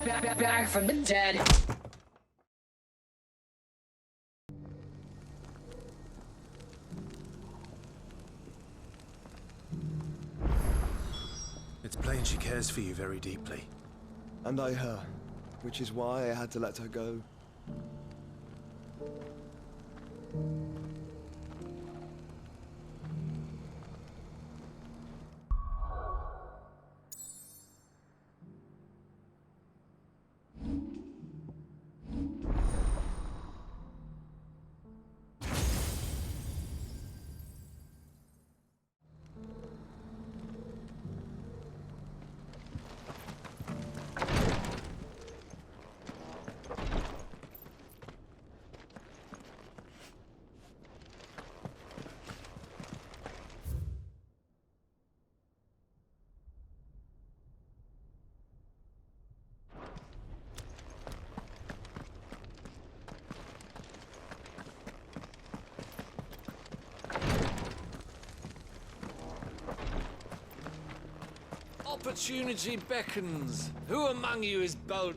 back from the dead. It's plain she cares for you very deeply. And I her, which is why I had to let her go. Opportunity beckons. Who among you is bold?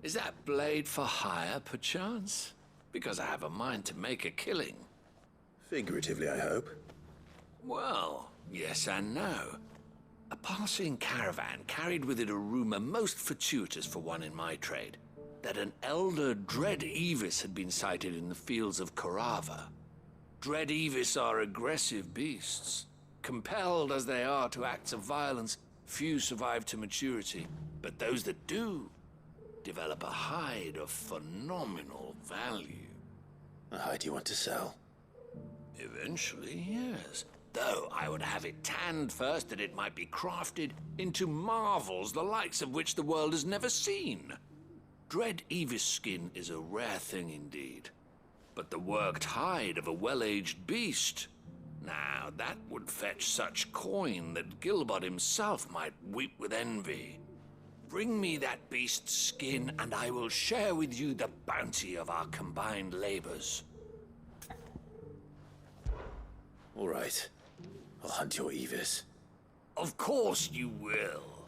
Is that blade for hire, perchance? Because I have a mind to make a killing. Figuratively, I hope. Well, yes and no. A passing caravan carried with it a rumor most fortuitous for one in my trade, that an elder Dread Evis had been sighted in the fields of Carava. Dread Evis are aggressive beasts. Compelled as they are to acts of violence, few survive to maturity, but those that do develop a hide of phenomenal value. A hide you want to sell? Eventually, yes. Though I would have it tanned first that it might be crafted into marvels the likes of which the world has never seen. Dread Evis skin is a rare thing indeed. But the worked hide of a well-aged beast, now that would fetch such coin that Gilbert himself might weep with envy. Bring me that beast's skin, and I will share with you the bounty of our combined labors. All right. I'll hunt your Evis. Of course you will.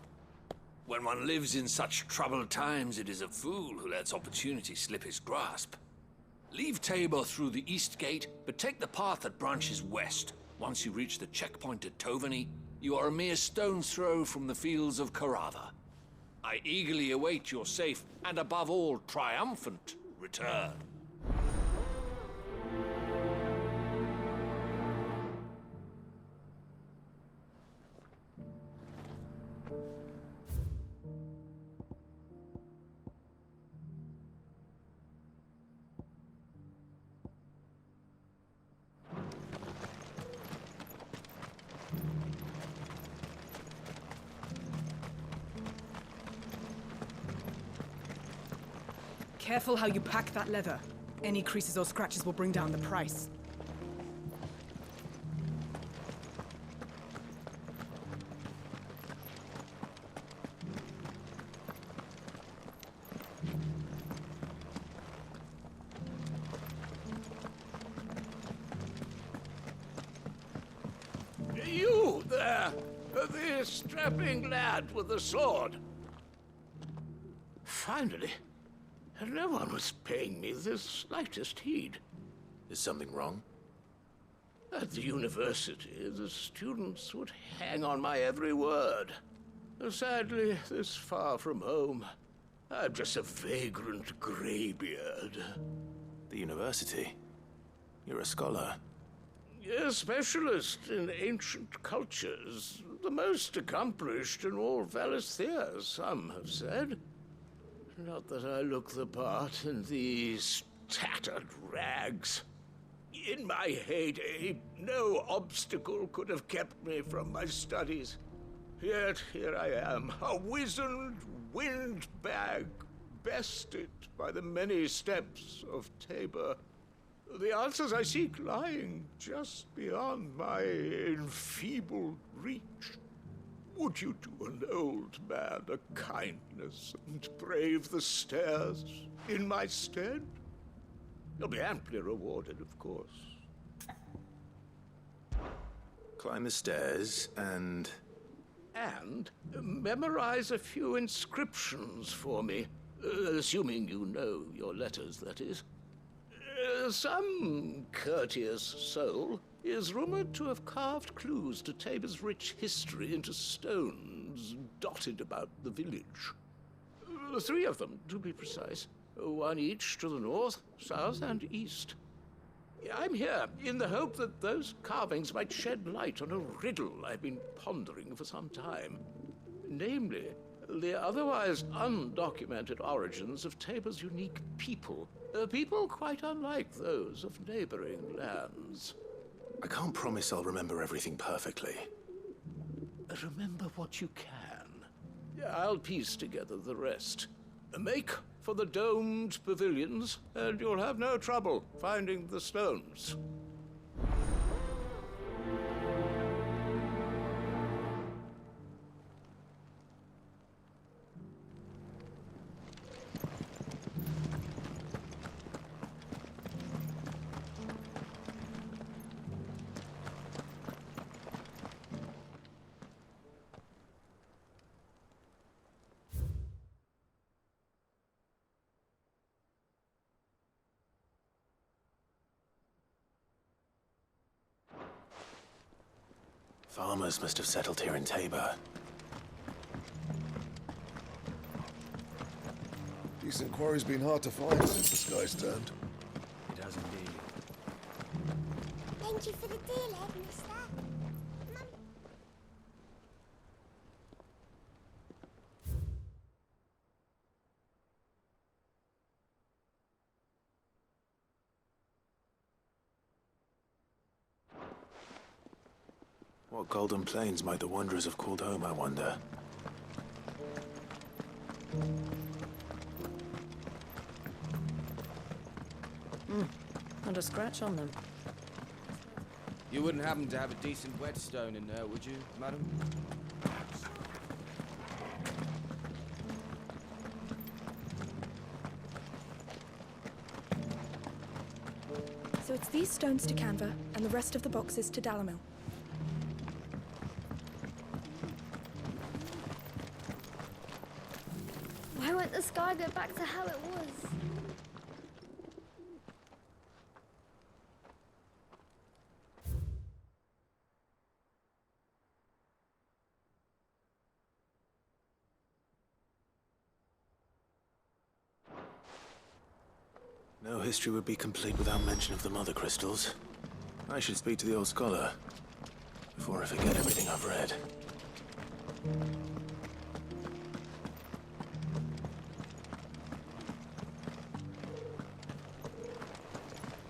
When one lives in such troubled times, it is a fool who lets opportunity slip his grasp. Leave Tabor through the east gate, but take the path that branches west. Once you reach the checkpoint at Tovany, you are a mere stone's throw from the fields of Carava. I eagerly await your safe, and above all, triumphant return. Careful how you pack that leather. Any creases or scratches will bring down the price. You there, the strapping lad with the sword. Finally. No one was paying me the slightest heed. Is something wrong? At the university, the students would hang on my every word. Sadly, this far from home, I'm just a vagrant graybeard. The university? You're a scholar. A specialist in ancient cultures. The most accomplished in all Valisthea, some have said. Not that I look the part in these tattered rags. In my heyday, no obstacle could have kept me from my studies. Yet here I am, a wizened windbag, bested by the many steps of Tabor. The answers I seek lying just beyond my enfeebled reach. Would you do an old man a kindness and brave the stairs in my stead? You'll be amply rewarded, of course. Climb the stairs and... And memorize a few inscriptions for me. Assuming you know your letters, that is. Some courteous soul is rumored to have carved clues to Tabor's rich history into stones dotted about the village. 3 of them, to be precise. 1 each to the north, south, and east. I'm here in the hope that those carvings might shed light on a riddle I've been pondering for some time. Namely, the otherwise undocumented origins of Tabor's unique people. People quite unlike those of neighboring lands. I can't promise I'll remember everything perfectly. Remember what you can. I'll piece together the rest. Make for the domed pavilions, and you'll have no trouble finding the stones. Farmers must have settled here in Tabor. Decent quarry's been hard to find since the sky's turned. It has indeed. Thank you for the deal, mister. Mum. What golden plains might the wanderers have called home, I wonder? Not a scratch on them. You wouldn't happen to have a decent whetstone in there, would you, madam? So it's these stones to Canva, and the rest of the boxes to Dalamil. Why won't the sky go back to how it was? No history would be complete without mention of the mother crystals. I should speak to the old scholar before I forget everything I've read.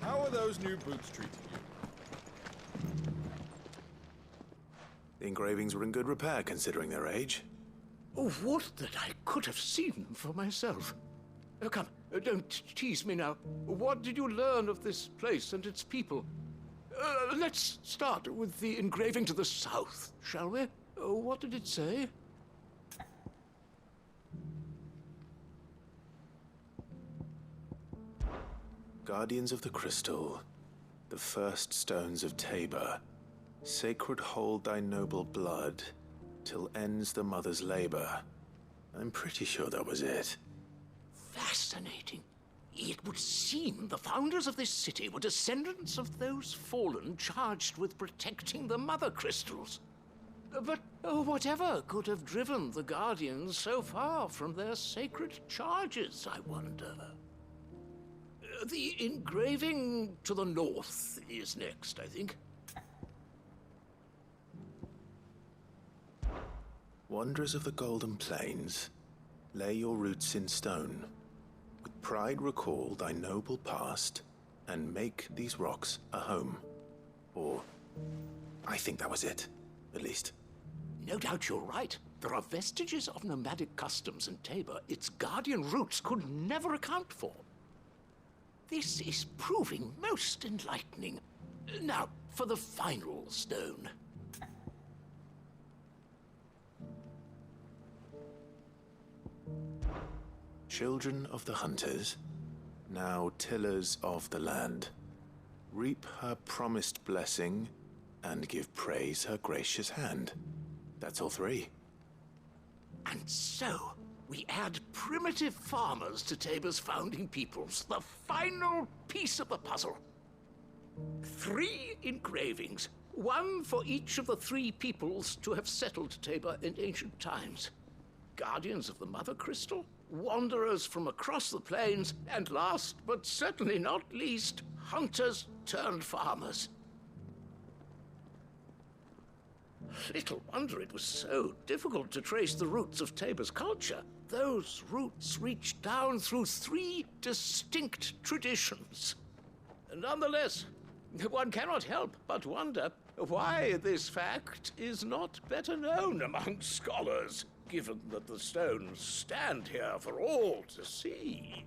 How are those new boots treating you? The engravings were in good repair considering their age. Oh, would that I could have seen them for myself. Come, don't tease me now. What did you learn of this place and its people? Let's start with the engraving to the south, shall we? What did it say? Guardians of the Crystal, the first stones of Tabor, sacred hold thy noble blood, till ends the mother's labor. I'm pretty sure that was it. Fascinating. It would seem the founders of this city were descendants of those fallen charged with protecting the mother crystals. But whatever could have driven the Guardians so far from their sacred charges, I wonder? The engraving to the north is next, I think. Wanderers of the Golden Plains, lay your roots in stone. With pride recall thy noble past, and make these rocks a home. Or, I think that was it, at least. No doubt you're right. There are vestiges of nomadic customs in Tabor its guardian roots could never account for. This is proving most enlightening. Now, for the final stone. Children of the hunters, now tillers of the land, reap her promised blessing and give praise her gracious hand. That's all 3. And so, We add primitive farmers to Tabor's founding peoples, the final piece of the puzzle. 3 engravings, one for each of the 3 peoples to have settled Tabor in ancient times. Guardians of the Mother Crystal, wanderers from across the plains, and last but certainly not least, hunters turned farmers. Little wonder it was so difficult to trace the roots of Tabor's culture. Those roots reach down through 3 distinct traditions. Nonetheless, one cannot help but wonder why this fact is not better known among scholars, given that the stones stand here for all to see.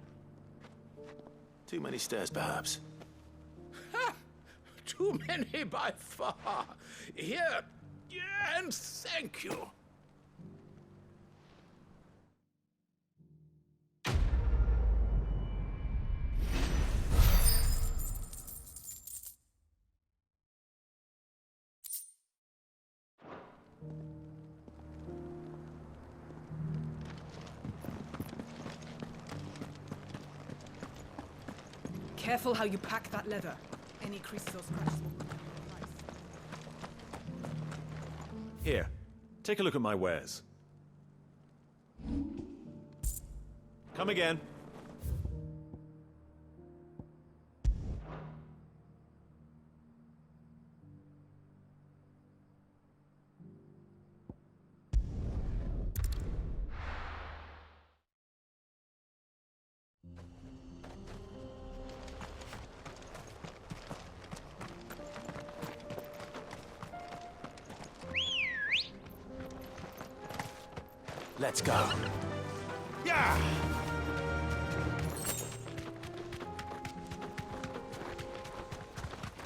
Too many stairs, perhaps. Ha! Too many by far. Here, and thank you. Careful how you pack that leather. Any creases or scratches will bring down the price. Here, take a look at my wares. Come again. Let's go. Yeah!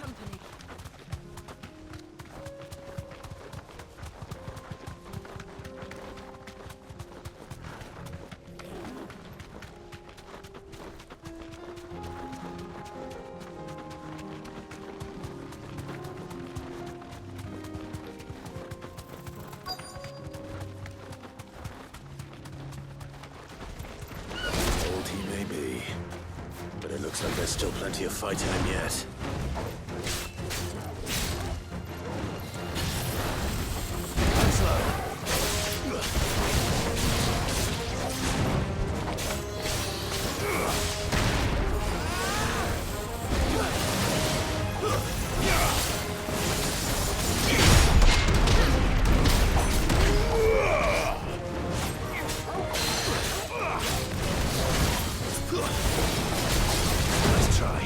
Company. Old he may be, but it looks like there's still plenty of fight in him yet. Let's try.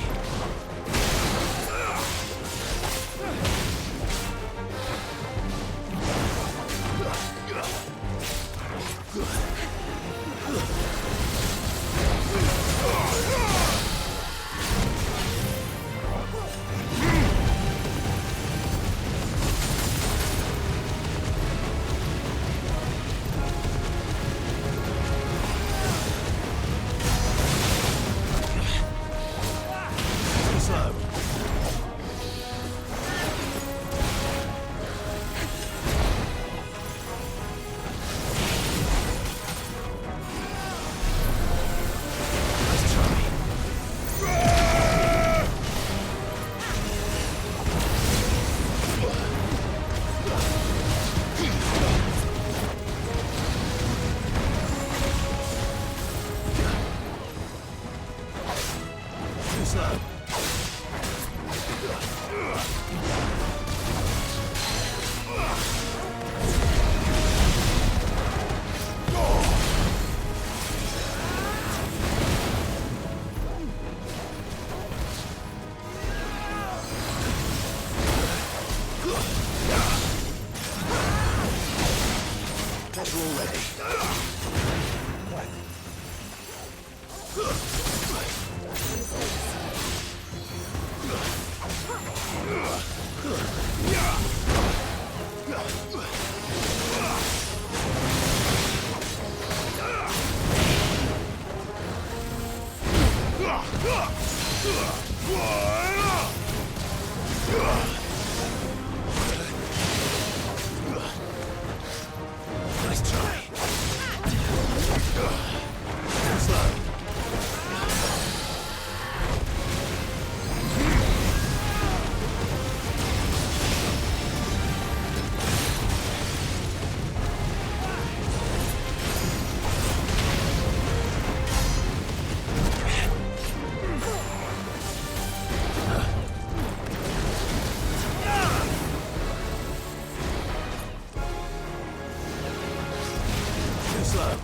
Slow. Let's try. Too slow. Better already. Nice try. slow.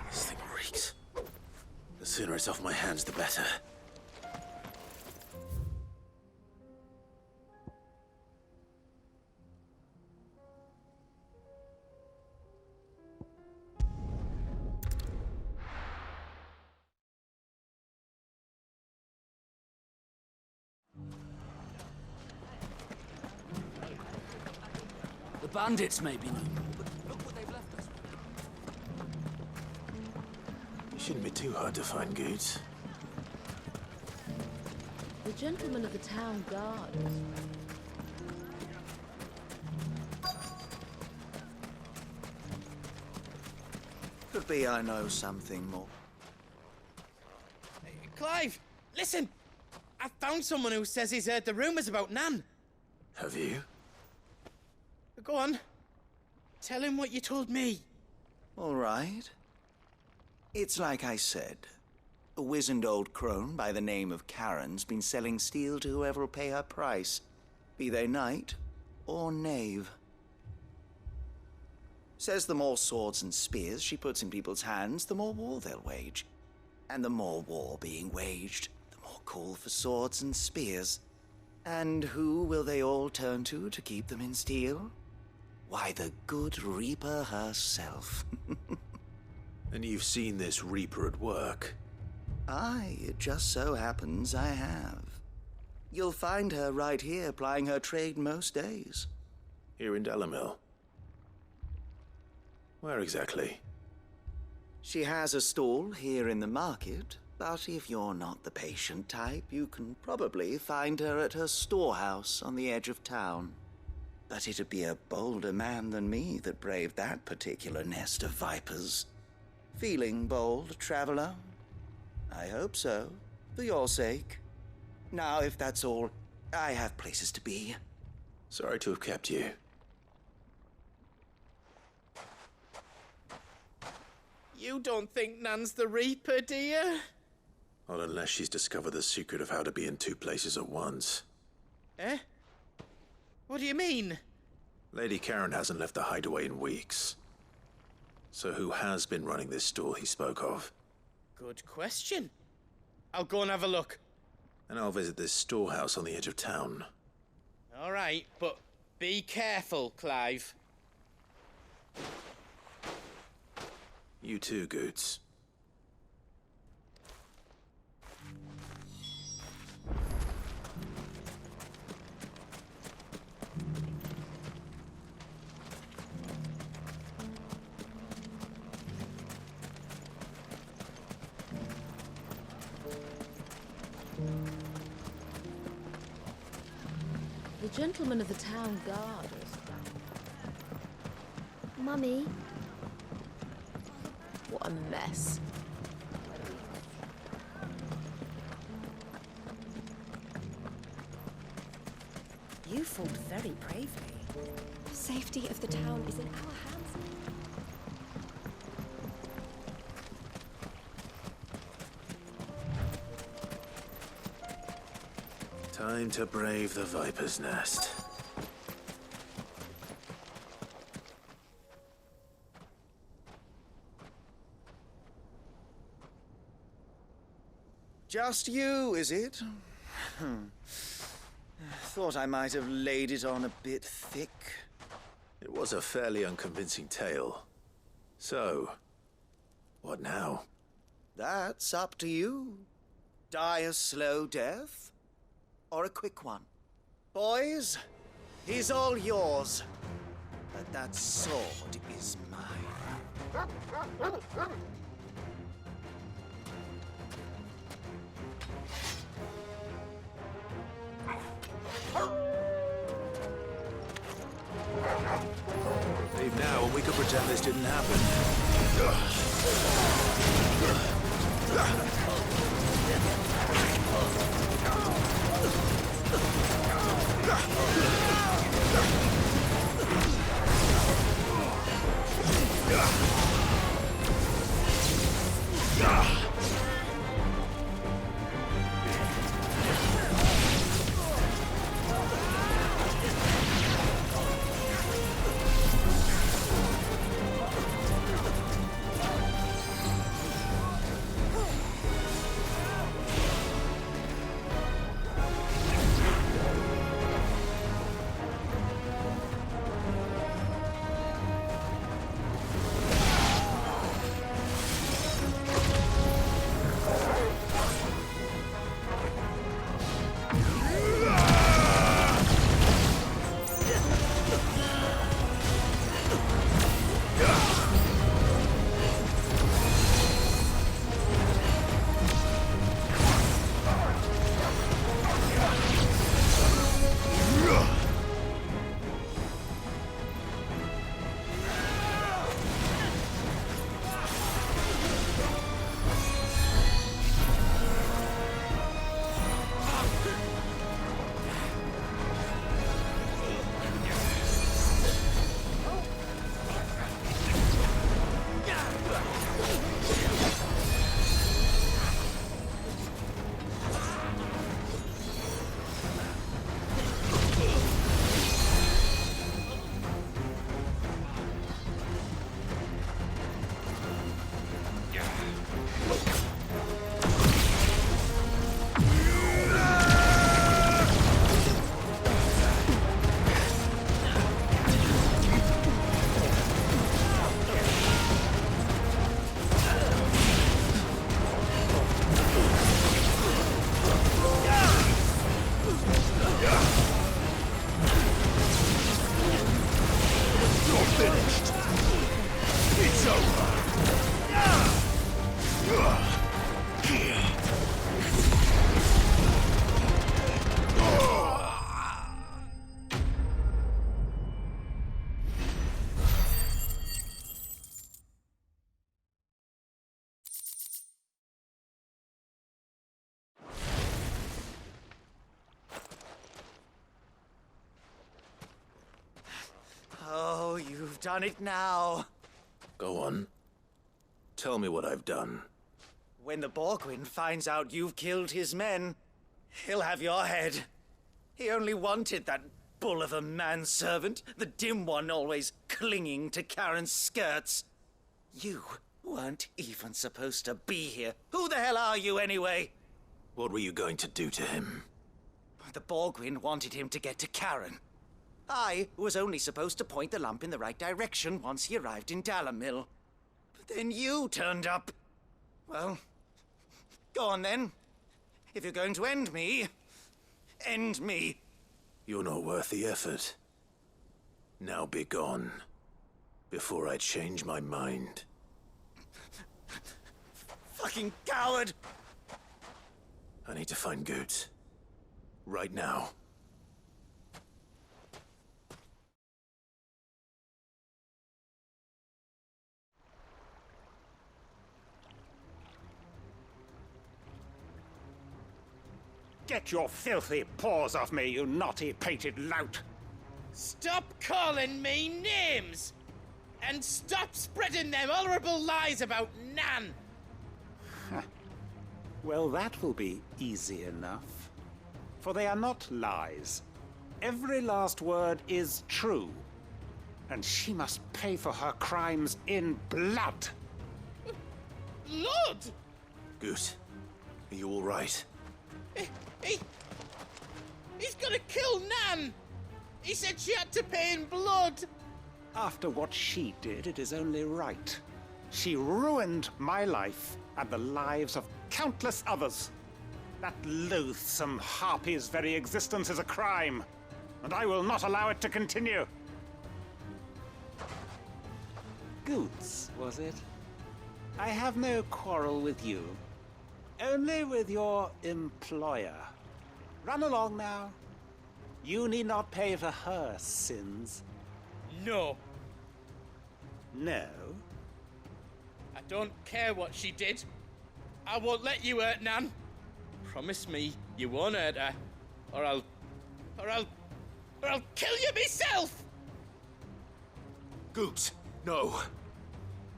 This thing reeks. The sooner it's off my hands, the better. The bandits may be no more, but look what they've left us. It shouldn't be too hard to find goods. The gentleman of the town guard. Could be I know something more. Clive, listen! I found someone who says he's heard the rumors about Nan. Have you? Go on. Tell him what you told me. All right. It's like I said. A wizened old crone by the name of Charon's been selling steel to whoever will pay her price, be they knight or knave. Says the more swords and spears she puts in people's hands, the more war they'll wage. And the more war being waged, the more call for swords and spears. And who will they all turn to keep them in steel? Why, the good Reaper herself. And you've seen this Reaper at work? Aye, it just so happens I have. You'll find her right here plying her trade most days. Here in Delamil? Where exactly? She has a stall here in the market, but if you're not the patient type, you can probably find her at her storehouse on the edge of town. But it'd be a bolder man than me that braved that particular nest of vipers. Feeling bold, traveler? I hope so, for your sake. Now, if that's all, I have places to be. Sorry to have kept you. You don't think Nan's the Reaper, do you? Not unless she's discovered the secret of how to be in two places at once. Eh? What do you mean? Lady Charon hasn't left the hideaway in weeks. So who has been running this stall he spoke of? Good question. I'll go and have a look. And I'll visit this storehouse on the edge of town. All right, but be careful, Clive. You too, Goots. The gentleman of the town guard. Mummy, What a mess. You fought very bravely. The safety of the town is in our hands. Time to brave the Viper's Nest. Just you, is it? Thought I might have laid it on a bit thick. It was a fairly unconvincing tale. So, what now? That's up to you. Die a slow death, or a quick one. Boys, he's all yours. But that sword is mine. Leave now, and we could pretend this didn't happen. Oh, you've done it now. Go on. Tell me what I've done. When the Borgwyn finds out you've killed his men, he'll have your head. He only wanted that bull of a manservant, the dim one always clinging to Charon's skirts. You weren't even supposed to be here. Who the hell are you, anyway? What were you going to do to him? The Borgwyn wanted him to get to Charon. I was only supposed to point the lamp in the right direction once he arrived in Dalamil. But then you turned up. Well, go on then. If you're going to end me, end me. You're not worth the effort. Now be gone, before I change my mind. Fucking coward! I need to find Goetz. Right now. Get your filthy paws off me, you naughty painted lout! Stop calling me names! And stop spreading them horrible lies about Nan! Well, that will be easy enough. For they are not lies. Every last word is true. And she must pay for her crimes in blood. Blood? Goetz, are you all right? He's gonna kill Nan! He said she had to pay in blood! After what she did, it is only right. She ruined my life and the lives of countless others. That loathsome harpy's very existence is a crime, and I will not allow it to continue. Goots, was it? I have no quarrel with you. Only with your employer. Run along now. You need not pay for her sins. No. No? I don't care what she did. I won't let you hurt Nan. Promise me you won't hurt her, or I'll kill you myself! Goots, no.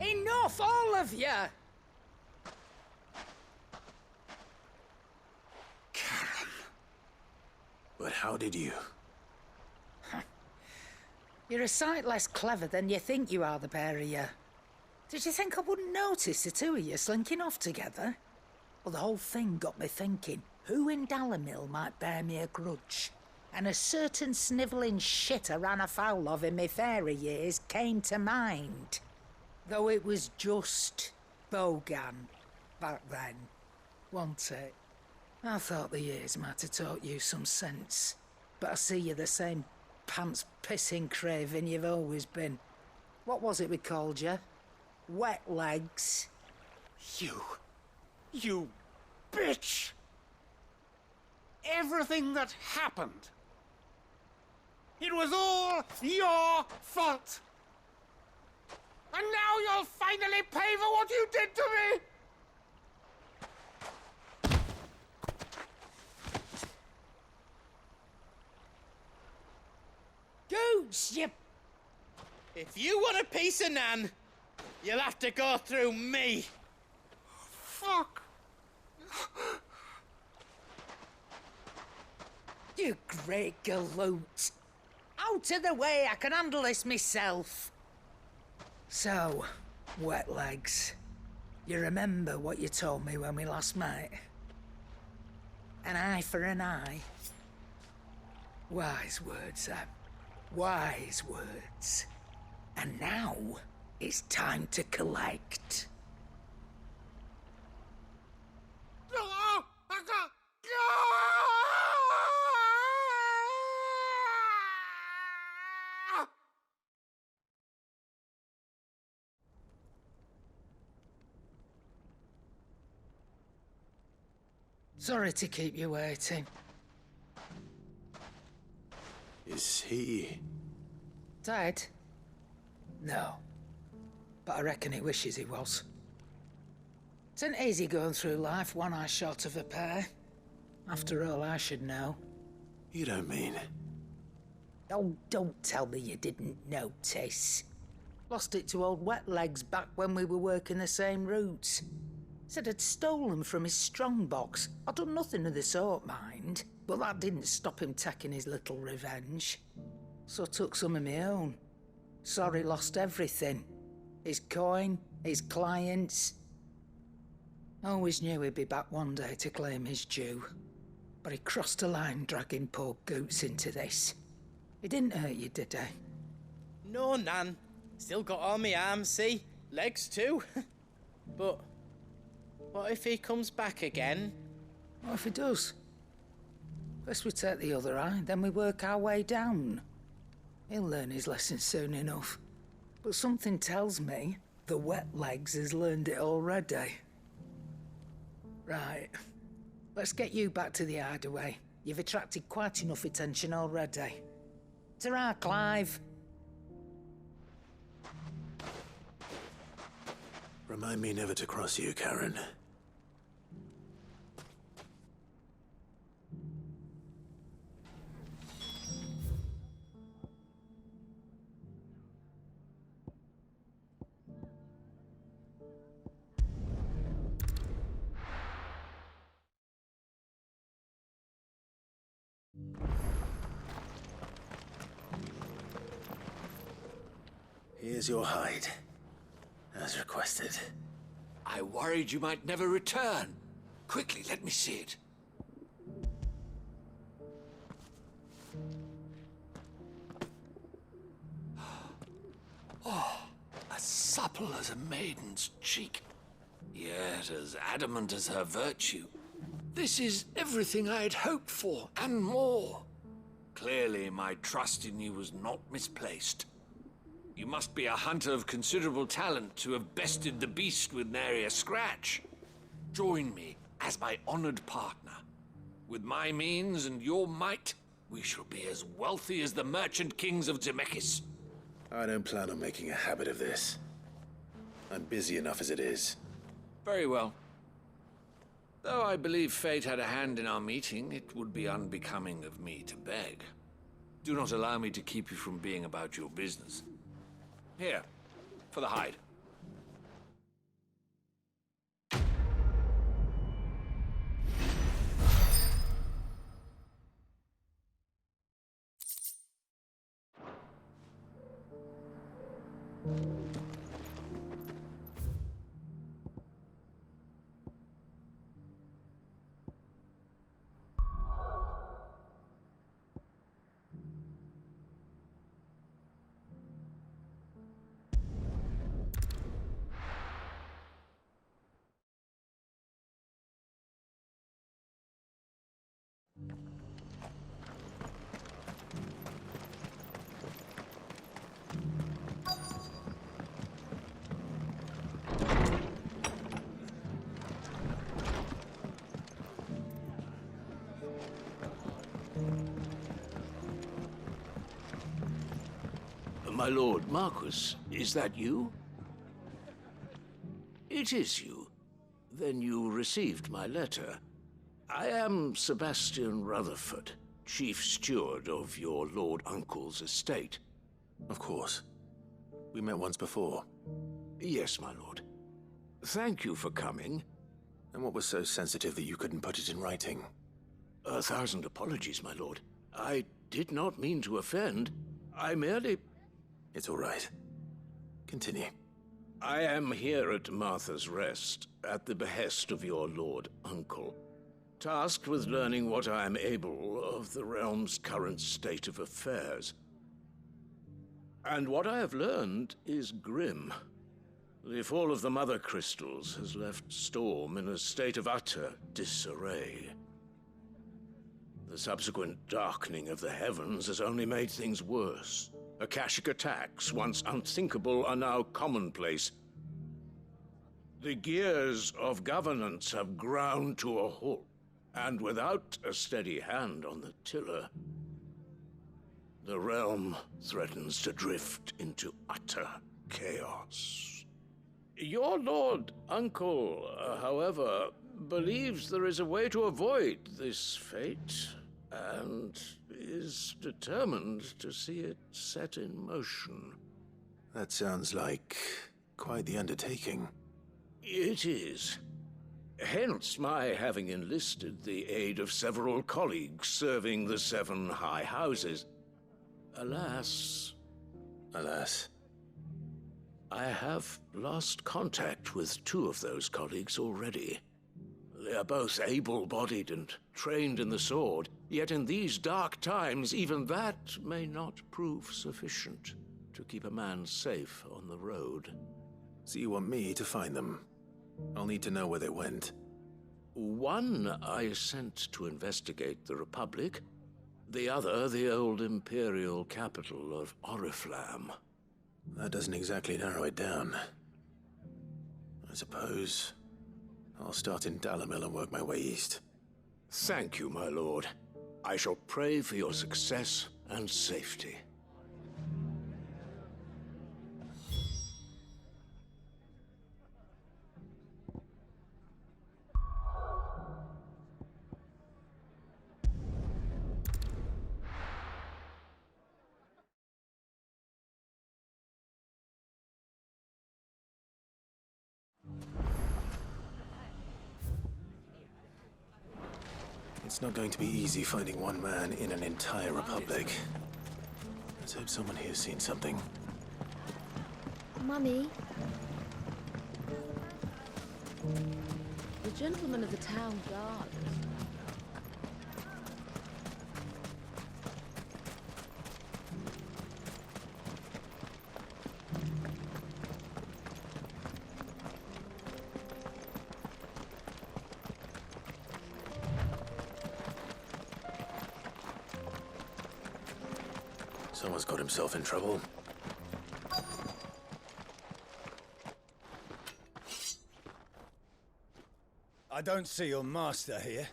Enough, all of you! Charon. But how did you? You're a sight less clever than you think you are, the pair of you. Did you think I wouldn't notice the two of you slinking off together? Well, the whole thing got me thinking, who in Dalamil might bear me a grudge? And a certain snivelling shit I ran afoul of in my fairy years came to mind. Though it was just Bogan back then, wasn't it? I thought the years might have taught you some sense, but I see you're the same pants-pissing craven you've always been. What was it we called you? Wet legs? You bitch! Everything that happened, it was all your fault! And now you'll finally pay for what you did to me! Goots, you... If you want a piece of Nan, you'll have to go through me. Fuck! You great galoot. Out of the way, I can handle this myself. So, wet legs, you remember what you told me when we last met? An eye for an eye. Wise words, Sam. Wise words. And now, it's time to collect. Sorry to keep you waiting. Is he... Dead? No. But I reckon he wishes he was. It isn't easy going through life one eye short of a pair. After all, I should know. You don't mean... Oh, don't tell me you didn't notice. Lost it to old Wet Legs back when we were working the same routes. Said I'd stolen from his strongbox. I'd done nothing of the sort, mind. But that didn't stop him taking his little revenge. So I took some of my own. Sorry, lost everything. His coin, his clients. Always knew he'd be back one day to claim his due. But he crossed a line dragging poor Goots into this. He didn't hurt you, did he? No, Nan. Still got all my arms, see? Legs too. But what if he comes back again? What if he does? First we take the other eye, then we work our way down. He'll learn his lesson soon enough. But something tells me the Wet Legs has learned it already. Right. Let's get you back to the hideaway. You've attracted quite enough attention already. Ta-ra, Clive. Remind me never to cross you, Charon. Here's your hide, as requested. I worried you might never return. Quickly, let me see it. supple as a maiden's cheek, yet as adamant as her virtue. This is everything I had hoped for, and more. Clearly, my trust in you was not misplaced. You must be a hunter of considerable talent to have bested the beast with nary a scratch. Join me as my honored partner. With my means and your might, we shall be as wealthy as the merchant kings of Zemeckis. I don't plan on making a habit of this. I'm busy enough as it is. Very well. Though I believe fate had a hand in our meeting, it would be unbecoming of me to beg. Do not allow me to keep you from being about your business. Here, for the hide. My lord Marquis, is that you? It is you. Then you received my letter. I am Sebastian Rutherford, chief steward of your lord uncle's estate. Of course. We met once before. Yes, my lord. Thank you for coming. And what was so sensitive that you couldn't put it in writing? 1,000 apologies, my lord. I did not mean to offend. I merely... It's all right. Continue. I am here at Martha's Rest, at the behest of your lord uncle, tasked with learning what I am able of the realm's current state of affairs. And what I have learned is grim. The fall of the Mother Crystals has left Storm in a state of utter disarray. The subsequent darkening of the heavens has only made things worse. Akashic attacks, once unthinkable, are now commonplace. The gears of governance have ground to a halt, and without a steady hand on the tiller, the realm threatens to drift into utter chaos. Your lord uncle, however, believes there is a way to avoid this fate, and is determined to see it set in motion. That sounds like quite the undertaking. It is. Hence my having enlisted the aid of several colleagues serving the 7 high houses. Alas, I have lost contact with 2 of those colleagues already. They are both able-bodied and trained in the sword, yet in these dark times, even that may not prove sufficient to keep a man safe on the road. So you want me to find them? I'll need to know where they went. One I sent to investigate the Republic, the other the old Imperial capital of Oriflamme. That doesn't exactly narrow it down. I suppose I'll start in Dalamil and work my way east. Thank you, my lord. I shall pray for your success and safety. It's not going to be easy finding one man in an entire republic. Let's hope someone here's seen something. Mummy? The gentleman of the town guard. Someone's got himself in trouble. I don't see your master here,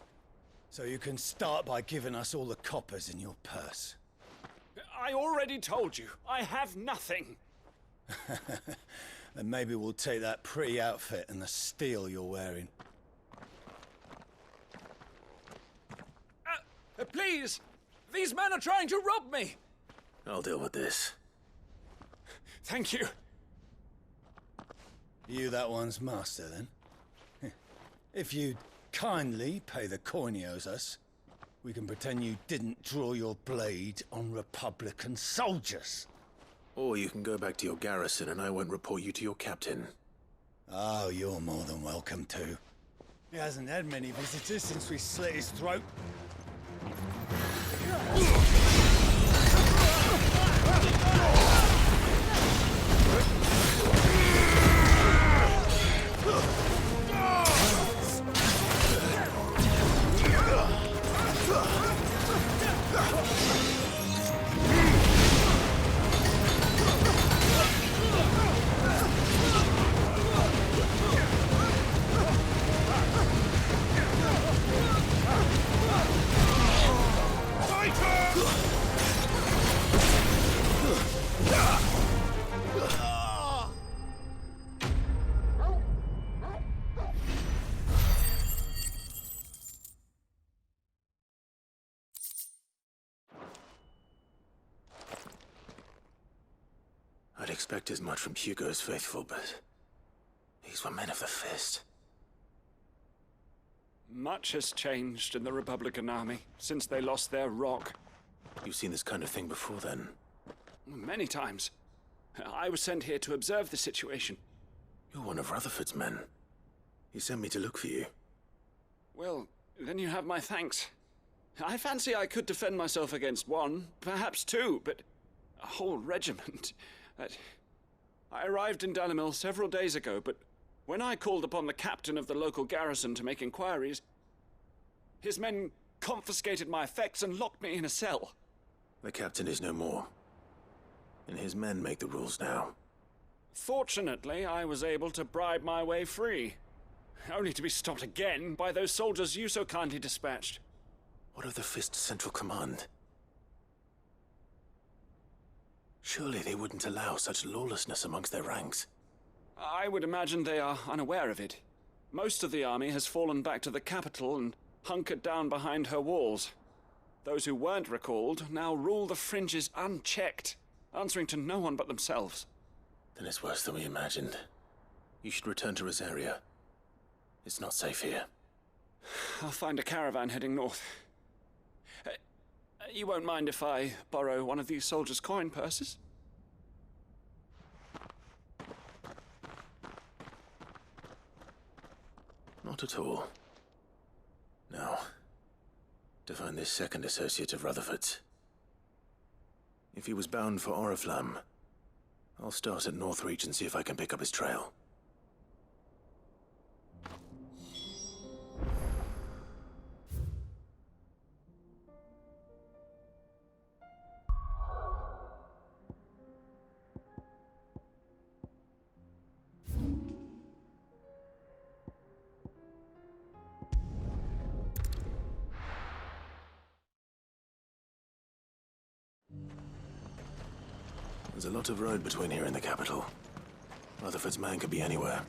so you can start by giving us all the coppers in your purse. I already told you, I have nothing. Then maybe we'll take that pretty outfit and the steel you're wearing. Please! These men are trying to rob me! I'll deal with this. Thank you. You that one's master, then? If you'd kindly pay the coin he owes us, we can pretend you didn't draw your blade on Republican soldiers. Or you can go back to your garrison and I won't report you to your captain. Oh, you're more than welcome to. He hasn't had many visitors since we slit his throat. I'd expect as much from Hugo's faithful, but these were men of the fist. Much has changed in the Republican army since they lost their rock. You've seen this kind of thing before, then? Many times. I was sent here to observe the situation. You're one of Rutherford's men. He sent me to look for you. Well, then you have my thanks. I fancy I could defend myself against one, perhaps two, but a whole regiment. I arrived in Dalimil several days ago, but when I called upon the captain of the local garrison to make inquiries, his men confiscated my effects and locked me in a cell. The captain is no more, and his men make the rules now. Fortunately, I was able to bribe my way free, only to be stopped again by those soldiers you so kindly dispatched. What of the Fist's Central Command? Surely they wouldn't allow such lawlessness amongst their ranks. I would imagine they are unaware of it. Most of the army has fallen back to the capital and hunkered down behind her walls. Those who weren't recalled now rule the fringes unchecked, answering to no one but themselves. Then it's worse than we imagined. You should return to Rosaria. It's not safe here. I'll find a caravan heading north. You won't mind if I borrow one of these soldiers' coin purses? Not at all. Now, to find this second associate of Rutherford's. If he was bound for Oriflamme, I'll start at Northreach and see if I can pick up his trail. There's a lot of road between here and the capital. Rutherford's man could be anywhere.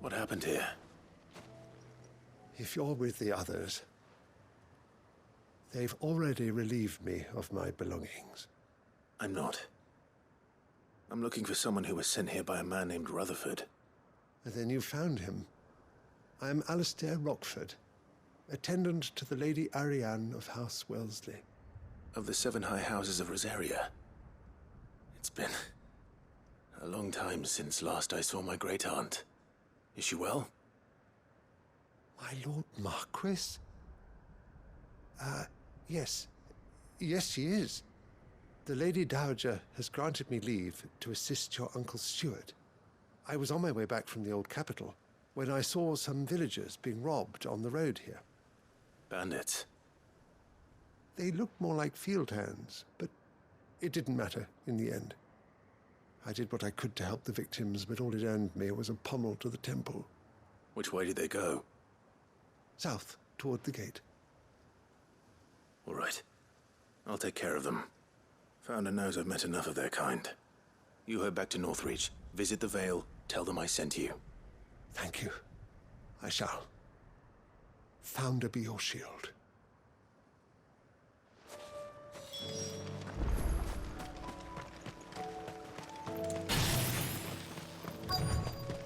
What happened here? If you're with the others, they've already relieved me of my belongings. I'm not. I'm looking for someone who was sent here by a man named Rutherford. And then you found him. I am Alistair Rockford, attendant to the Lady Ariane of House Wellesley. Of the 7 high houses of Rosaria. It's been a long time since last I saw my great-aunt. Is she well? My Lord Marquis? Yes. Yes, she is. The Lady Dowager has granted me leave to assist your Uncle Stuart. I was on my way back from the old capital when I saw some villagers being robbed on the road here. Bandits? They looked more like field hands, but it didn't matter in the end. I did what I could to help the victims, but all it earned me was a pommel to the temple. Which way did they go? South, toward the gate. All right. I'll take care of them. Founder knows I've met enough of their kind. You head back to Northreach, visit the Vale, tell them I sent you. Thank you. I shall. Founder be your shield.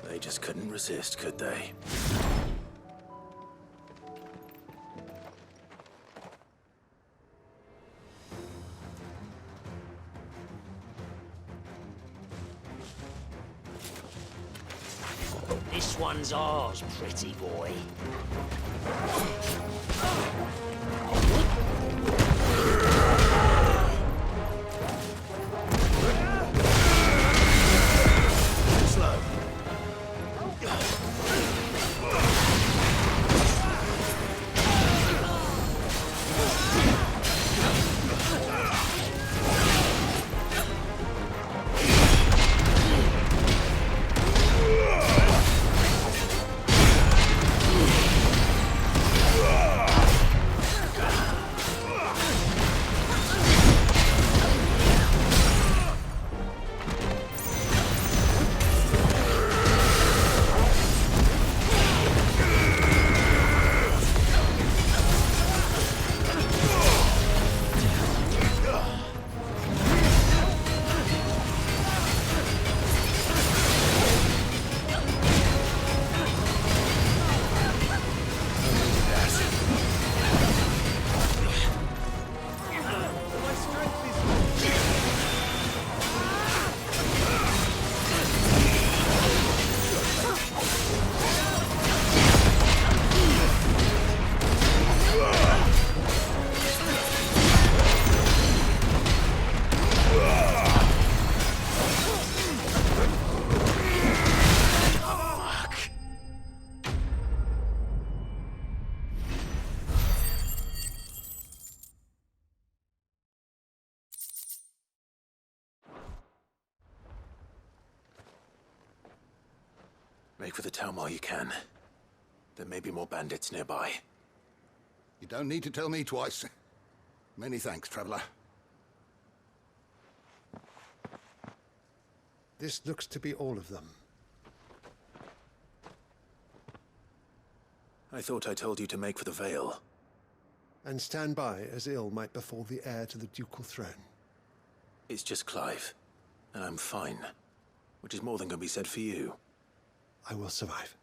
They just couldn't resist, could they? This one's ours, pretty boy. Slow. Make for the town while you can. There may be more bandits nearby. You don't need to tell me twice. Many thanks, traveler. This looks to be all of them. I thought I told you to make for the Vale. And stand by as ill might befall the heir to the ducal throne. It's just Clive, and I'm fine. Which is more than can be said for you. I will survive.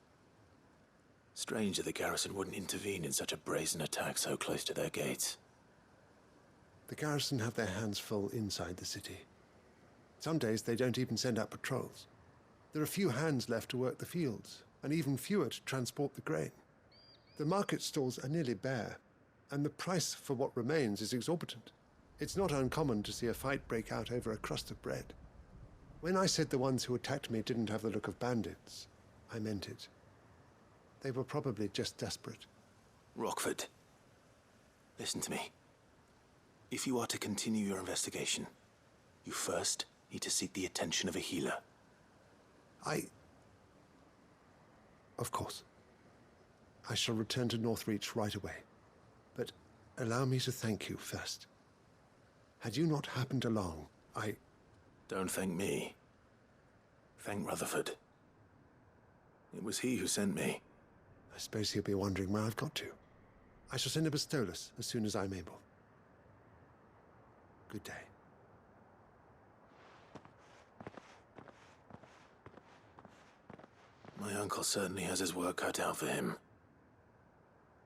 Strange that the garrison wouldn't intervene in such a brazen attack so close to their gates. The garrison have their hands full inside the city. Some days they don't even send out patrols. There are few hands left to work the fields, and even fewer to transport the grain. The market stalls are nearly bare, and the price for what remains is exorbitant. It's not uncommon to see a fight break out over a crust of bread. When I said the ones who attacked me didn't have the look of bandits, I meant it. They were probably just desperate. Rockford, listen to me. If you are to continue your investigation, you first need to seek the attention of a healer. Of course. I shall return to Northreach right away. But allow me to thank you first. Had you not happened along, Don't thank me. Thank Rutherford. It was he who sent me. I suppose he'll be wondering where I've got to. I shall send a Bastolus as soon as I'm able. Good day. My uncle certainly has his work cut out for him.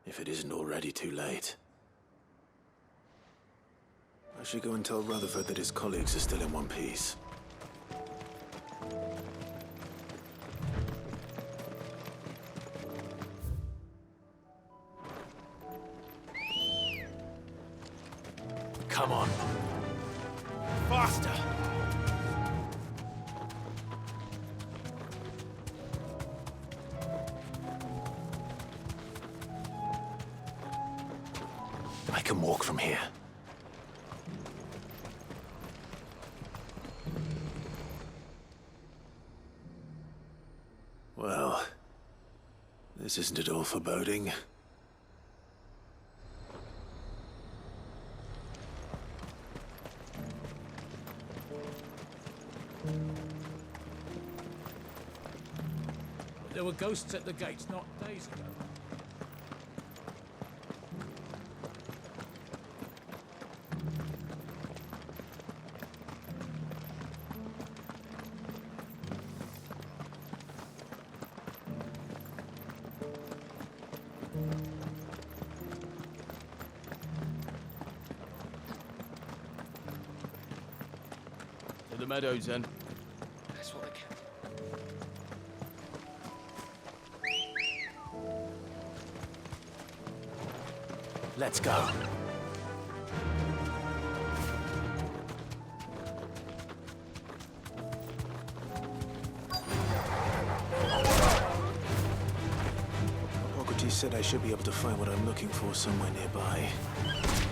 If it isn't already too late. I should go and tell Rutherford that his colleagues are still in one piece. Come on. faster. I can walk from here. Well, this isn't at all foreboding. There were ghosts at the gates not days ago. To the meadows, then. That's what they kept. Let's go. Hippocrates said I should be able to find what I'm looking for somewhere nearby.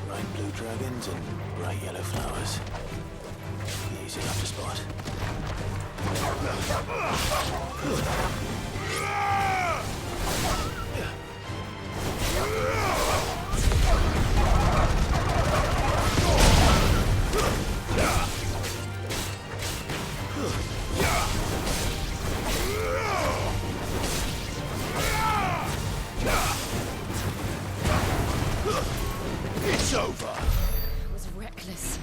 Bright blue dragons and bright yellow flowers. Easy enough to spot. It's over. It was reckless.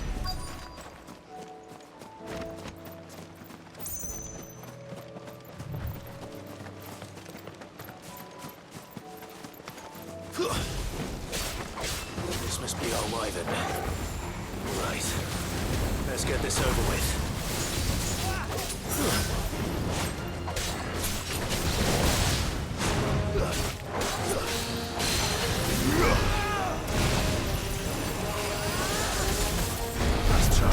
This must be our wyvern. Right. Let's get this over with. Nice try.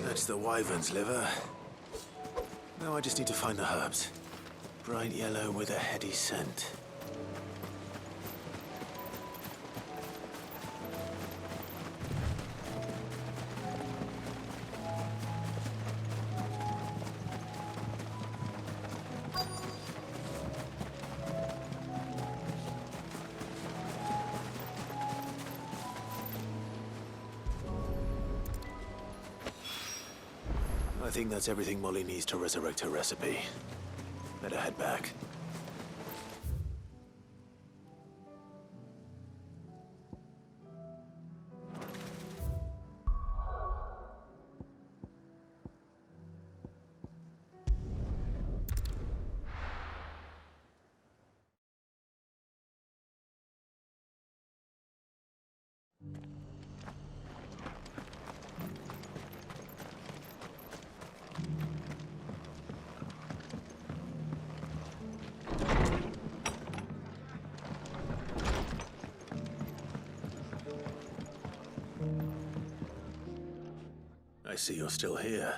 That's the wyvern's liver. Now I just need to find the herbs. Bright yellow with a heady scent. think that's everything Molly needs to resurrect her recipe. Better head back. I see you're still here.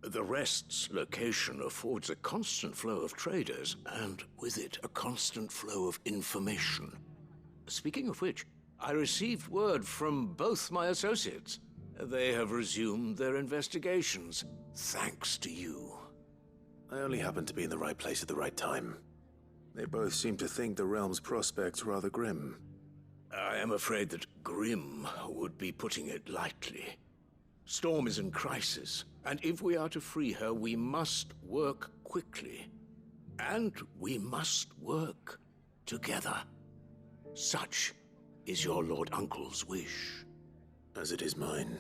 The Rest's location affords a constant flow of traders, and with it, a constant flow of information. Speaking of which, I received word from both my associates. They have resumed their investigations, thanks to you. I only happened to be in the right place at the right time. They both seem to think the realm's prospects rather grim. I am afraid that grim would be putting it lightly. Storm is in crisis, and if we are to free her, we must work quickly. And we must work together. Such is your Lord Uncle's wish. As it is mine.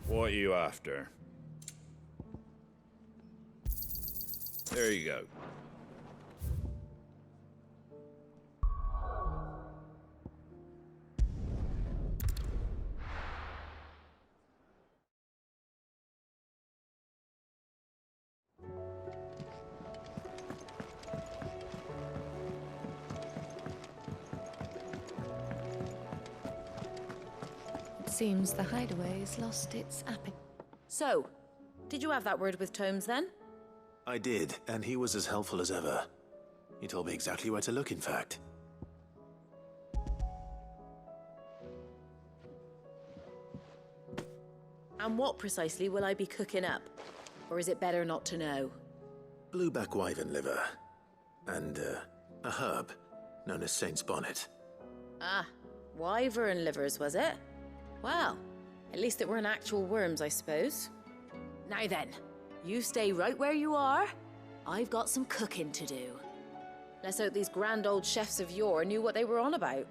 What are you after? There you go. Seems the hideaway's lost its appetite. So, did you have that word with Tomes then? I did, and he was as helpful as ever. He told me exactly where to look, in fact. And what precisely will I be cooking up? Or is it better not to know? Blueback wyvern liver. And, a herb known as Saint's Bonnet. Ah, wyvern livers, was it? Well, at least it weren't actual worms, I suppose. Now then, you stay right where you are. I've got some cooking to do. Let's hope these grand old chefs of yore knew what they were on about.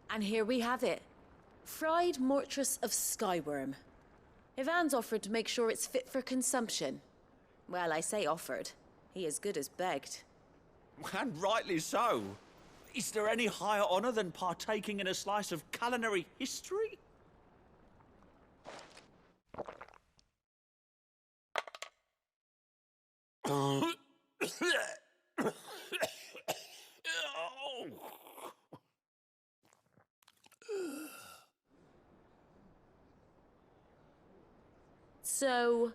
And here we have it. Fried mortress of skyworm. Ivan's offered to make sure it's fit for consumption. Well, I say offered. He as good as begged. And rightly so. Is there any higher honor than partaking in a slice of culinary history? So,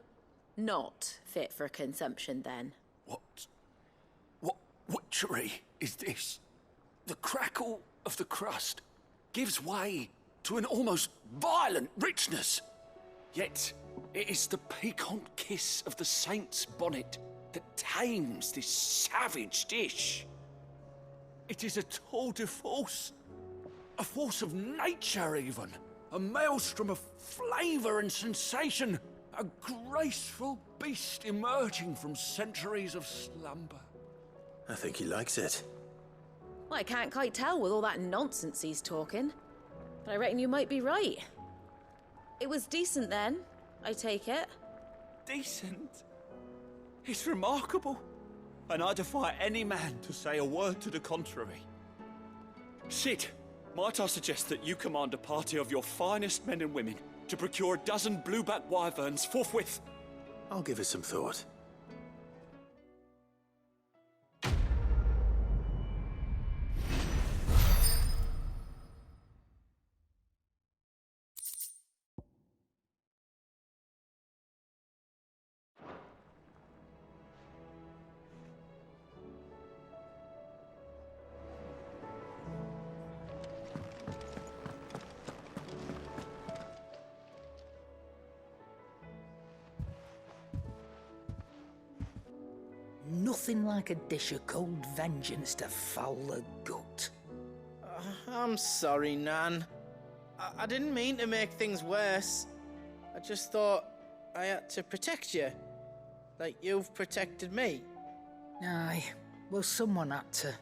not fit for consumption then? What witchery is this? The crackle of the crust gives way to an almost violent richness. Yet, it is the piquant kiss of the saint's bonnet that tames this savage dish. It is a tour de force. A force of nature, even. A maelstrom of flavor and sensation. A graceful beast emerging from centuries of slumber. I think he likes it. Well, I can't quite tell with all that nonsense he's talking. But I reckon you might be right. It was decent then, I take it. Decent? It's remarkable. And I defy any man to say a word to the contrary. Sid, might I suggest that you command a party of your finest men and women to procure a dozen blueback wyverns forthwith? I'll give it some thought. Nothing like a dish of cold vengeance to foul the gut. I'm sorry, Nan. I didn't mean to make things worse. I just thought I had to protect you. Like you've protected me. Aye, well, someone had to.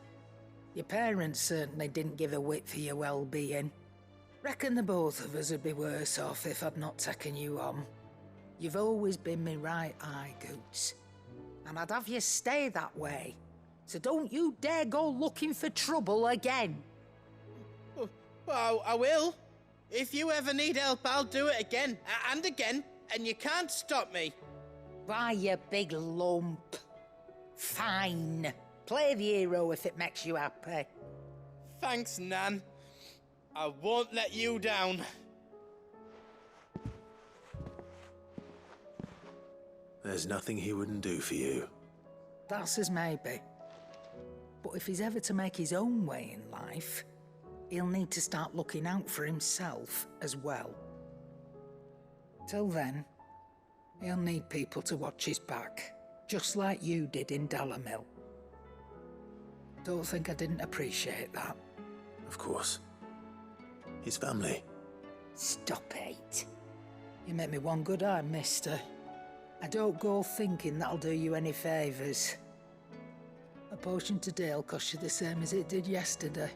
Your parents certainly didn't give a whit for your well-being. Reckon the both of us would be worse off if I'd not taken you on. You've always been me right eye, Goots. And I'd have you stay that way. So don't you dare go looking for trouble again. Well, I will. If you ever need help, I'll do it again and again, and you can't stop me. Why, you big lump. Fine. Play the hero if it makes you happy. Thanks, Nan. I won't let you down. There's nothing he wouldn't do for you. That's as maybe. But if he's ever to make his own way in life, he'll need to start looking out for himself as well. Till then, he'll need people to watch his back, just like you did in Dalamil. Don't think I didn't appreciate that. Of course. His family. Stop it. You make me one good eye, mister. I don't go thinking that'll do you any favours. A potion today will cost you the same as it did yesterday.